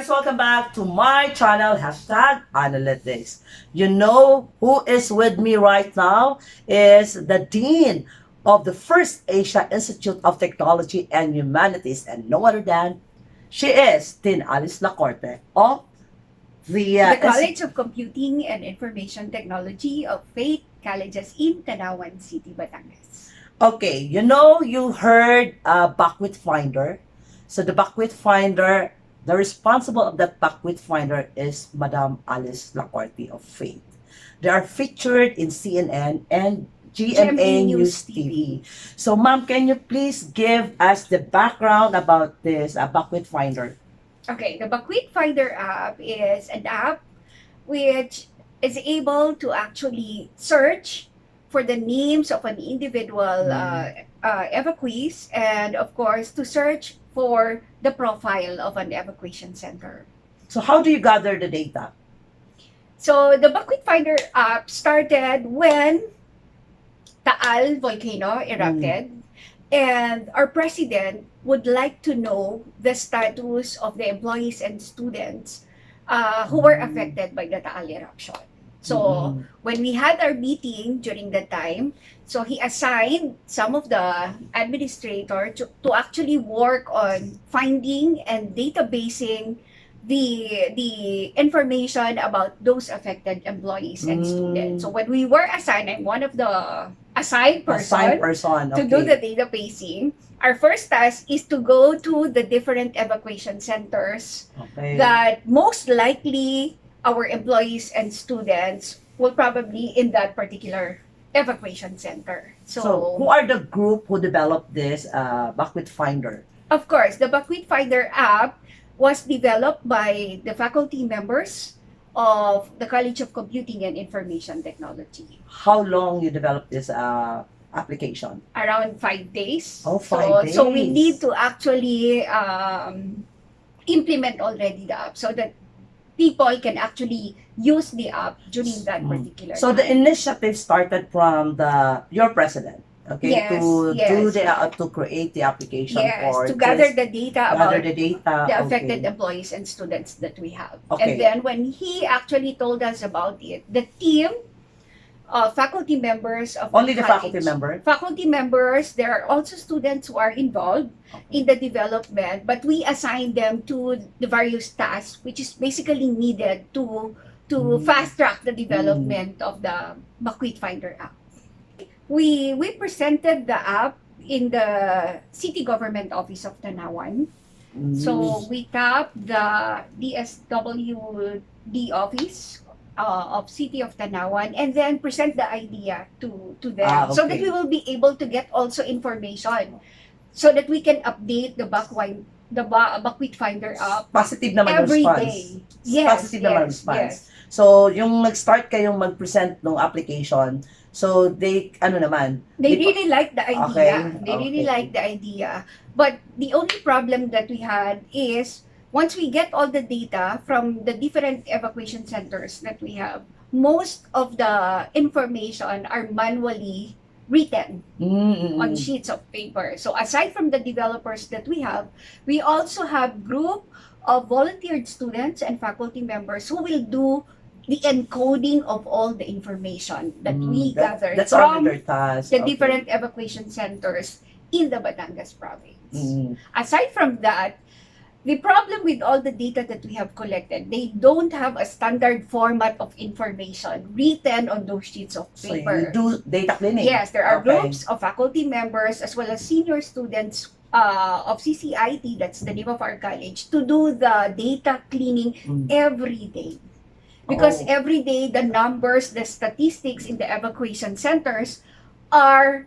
guys, welcome back to my channel, hashtag Analytics. You know who is with me right now is the Dean of the First Asia Institute of Technology and Humanities, and no other than she is Dean Alice Lacorte of the College of Computing and Information Technology of Faith Colleges in Tanawan City, Batangas. Okay, you know, you heard BakwitFinder. So the BakwitFinder, the responsible of that BakwitFinder is Madam Alice Lacorte of Faith. They are featured in CNN and GMA News TV. So ma'am, can you please give us the background about this BakwitFinder? Okay, the BakwitFinder app is an app which is able to actually search for the names of an individual evacuees, and of course to search for the profile of an evacuation center. So how do you gather the data? So the BakwitFinder app started when TAAL volcano erupted, and our president would like to know the status of the employees and students who were affected by the TAAL eruption. So when we had our meeting during that time, so he assigned some of the administrator to actually work on finding and databasing the information about those affected employees and students. So when we were assigned, I'm one of the assigned person to do the databasing. Our first task is to go to the different evacuation centers that most likely our employees and students will probably in that particular evacuation center. So who are the group who developed this BakwitFinder? Of course, the BakwitFinder app was developed by the faculty members of the College of Computing and Information Technology. How long you developed this application? Around 5 days. Oh, 5 days. So we need to actually implement already the app so that people can actually use the app during that particular So time. the initiative started from your president, okay, Yes, to create the application Yes, to gather the data about the affected okay. employees and students that we have. Okay. And then when he actually told us about it, the team, faculty members of Only the college, faculty members, there are also students who are involved in the development, but we assign them to the various tasks which is basically needed to fast track the development of the BakwitFinder app. We presented the app in the City Government Office of Tanawan. So we tapped the DSWD office of City of Tanawan and then present the idea to them so that we will be able to get also information so that we can update the BakwitFinder app positive naman every response. day. Yes, Positive naman response. yes. So, yung nag-start kayong mag-present ng application, so they really like the idea. Okay, They really like the idea. But the only problem that we had is once we get all the data from the different evacuation centers that we have, most of the information are manually written on sheets of paper. So aside from the developers that we also have group of volunteered students and faculty members who will do the encoding of all the information that we gathered from the different evacuation centers in the Batangas province. Aside from that, the problem with all the data that we have collected, they don't have a standard format of information written on those sheets of paper. So you do data cleaning? Yes, there are groups of faculty members as well as senior students of CCIT, that's the name of our college, to do the data cleaning every day. Because every day the numbers, the statistics in the evacuation centers are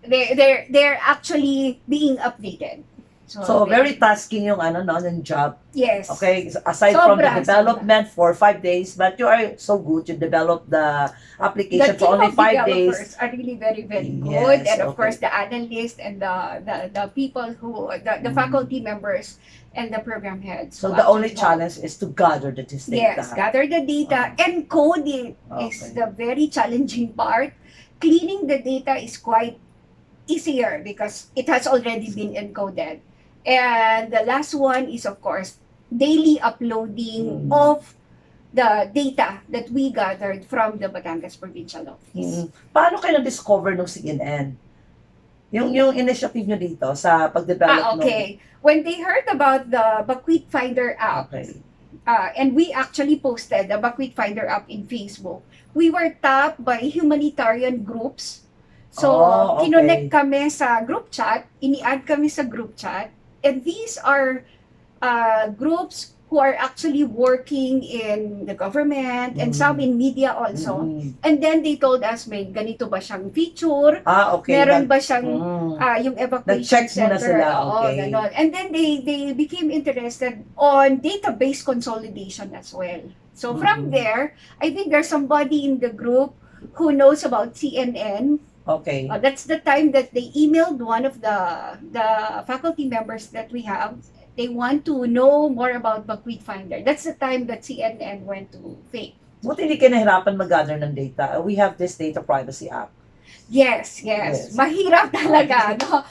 they're actually being updated. So very tasking yung yung job. Yes. Okay, aside from the development for 5 days, but you are so good, you develop the application for only 5 days. The developers are really very, very good, and of course the analysts and the people who the faculty members and the program heads. So the only challenge is to gather the data. Yes, gather the data, encode it is the very challenging part. Cleaning the data is quite easier because it has already been encoded. And the last one is, of course, daily uploading Mm. of the data that we gathered from the Batangas Provincial Office. Paano kayo na-discover ng CNN? Yung initiative nyo dito sa pag-develop Okay. When they heard about the BakwitFinder app, Okay. and we actually posted the BakwitFinder app in Facebook, we were tapped by humanitarian groups. So, Oh, okay. kinonect kami sa group chat, ini-add kami sa group chat, and these are groups who are actually working in the government and some in media also. And then they told us, may ganito ba siyang feature? Okay. Meron ba siyang yung Nag-check evacuation muna center? sila, Oo, okay. ganon. And then they became interested on database consolidation as well. So from there, I think there's somebody in the group who knows about CNN. Okay. That's the time that they emailed one of the faculty members that we have. They want to know more about BakwitFinder. That's the time that CNN went to fake. Buti hindi kayo nahirapan mag-gather ng data. We have this data privacy app. Yes. Mahirap talaga, no?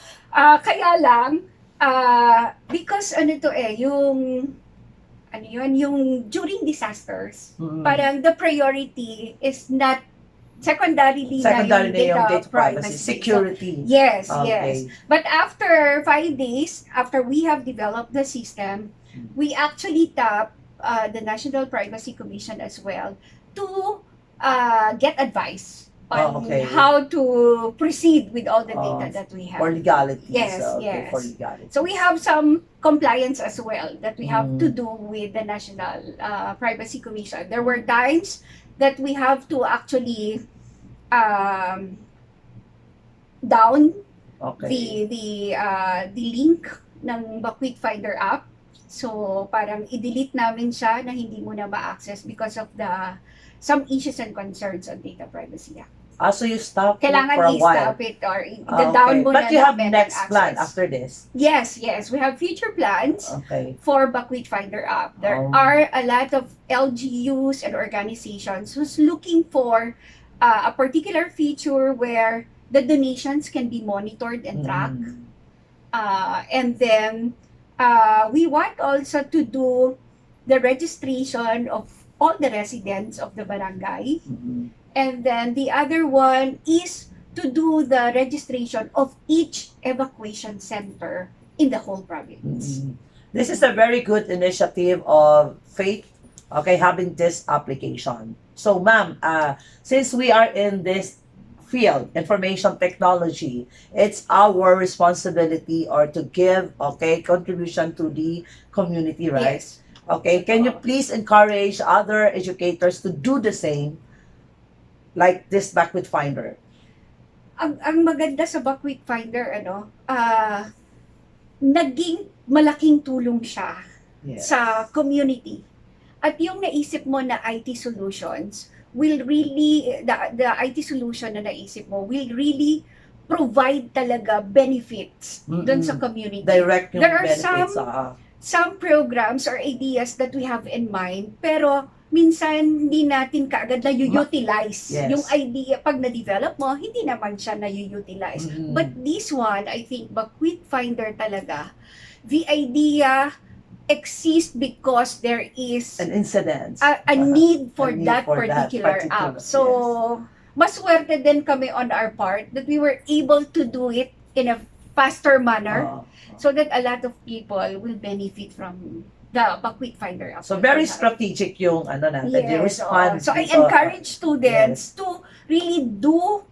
Kaya lang, because yung during disasters, parang the priority is not secondarily na yung data privacy. Security. So, yes. But after 5 days, after we have developed the system, we actually tap the National Privacy Commission as well to get advice on how to proceed with all the data that we have. For legality. Yes. For legality. So we have some compliance as well that we have to do with the National Privacy Commission. There were times that we have to actually down the link ng BakwitFinder app. So parang i-delete namin siya na hindi mo na ma-access because of some issues and concerns on data privacy act. So you stop Kailangan for a while. i-stop it or i-down mo na But you have namin next ang plan access. after this? Yes. We have future plans for BakwitFinder app. There are a lot of LGUs and organizations who's looking for a particular feature where the donations can be monitored and tracked. And then we want also to do the registration of all the residents of the barangay. And then the other one is to do the registration of each evacuation center in the whole province. This is a very good initiative of Faith, having this application. So, ma'am, since we are in this field, information technology, it's our responsibility or to give, contribution to the community, right? Yes. Can you please encourage other educators to do the same, like this BakwitFinder? Ang maganda sa BakwitFinder, naging malaking tulong siya sa community. At yung naisip mo na IT solutions will really, the IT solution na naisip mo will really provide talaga benefits dun sa community. Direct yung There are benefits. some programs or ideas that we have in mind, pero minsan hindi natin kaagad na utilize yung idea. Pag na-develop mo, hindi naman siya na-utilize. But this one, I think, BakwitFinder talaga, the idea exists because there is an incident, a need for that particular app. So, maswerte din kami on our part that we were able to do it in a faster manner so that a lot of people will benefit from the BakwitFinder app. So very strategic yung natin, yung response. So I encourage students to really do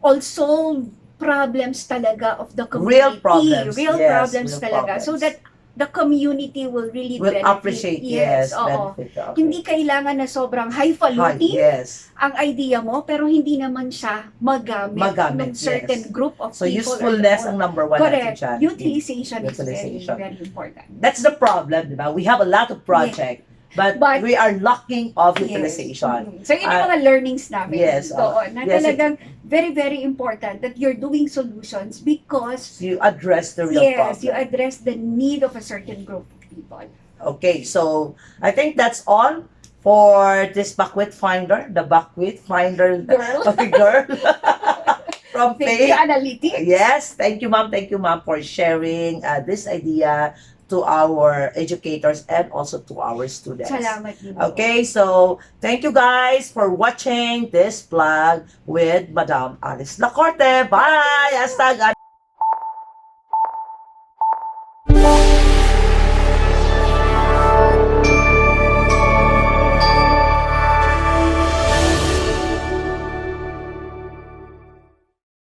or solve problems talaga of the community. Real problems. Real problems talaga. So that the community will really benefit. Appreciate, benefit. Hindi kailangan na sobrang highfalutin ang idea mo, pero hindi naman siya magamit ng certain group of so people. So usefulness ang number one. Correct. Utilization is very important. That's the problem, diba? We have a lot of projects, but we are lacking of utilization. So yun yung mga learnings namin. Na talagang very, very important that you're doing solutions because you address the real problem. You address the need of a certain group of people. Okay, so I think that's all for this BakwitFinder, the BakwitFinder girl. Girl. from Thank you, faith. Analytics. Yes, thank you, ma'am. Thank you, ma'am, for sharing this idea to our educators and also to our students. Salamat din. Okay, so thank you guys for watching this vlog with Madam Alice Lacorte. Bye! Hasta